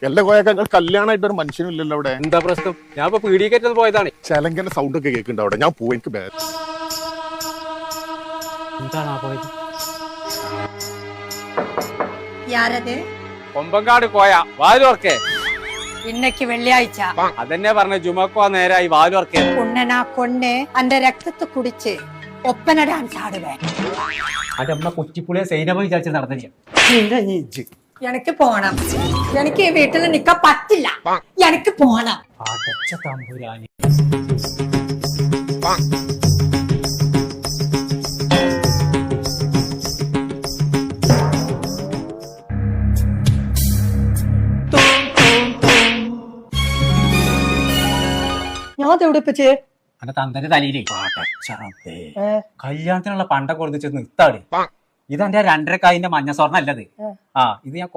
എല്ലാ കോയക്കൾ കല്യാണമായിട്ട് ഒരു മനുഷ്യനും ഇല്ലല്ലോ അവിടെ. എന്താ പ്രശ്നം? ഞാൻ ഇപ്പൊ പീഡിയക്കേറ്റത് പോയതാണ്. ചെലങ്കന്റെ സൗണ്ട് ഒക്കെ കേൾക്കുന്നുണ്ട് അവിടെ. ഞാൻ പോവും, എനിക്ക് ബാഗ്. എന്താണ് പോയത്? കൊമ്പങ്കാട് കോയ വാലുവർക്കേ. ഇന്നക്ക് വെള്ളിയാഴ്ച അതെന്നെ പറഞ്ഞ ജുമക്കോ നേരായി വാലുവർക്കേ. ഉണ്ണനാ കൊണ്ണ് അന്റെ രക്തത്തെ കുടിച്ച് ഒപ്പന ഡാൻസ് ആടുവേ. അത് നമ്മളെ കൊച്ചിപ്പുളിയെ സൈനമ വിചാരിച്ച് നടന്നില്ല. എനിക്ക് പോണം. എനിക്ക് ഈ വീട്ടിൽ നിക്കാൻ പറ്റില്ല. എനിക്ക് പോണം. അടച്ച തമ്പുരാനി. ഞാൻ തെവിടിപ്പിച്ച് അന്റെ തന്തന്റെ തലയിലേ കല്യാണത്തിനുള്ള പണ്ടൊക്കെ കൊടുത്ത് നിർത്താട്. ഇതെന്റെ 2.5 കായിന്റെ മഞ്ഞ സ്വർണ്ണ അല്ലത്. ഇത് ഞാൻ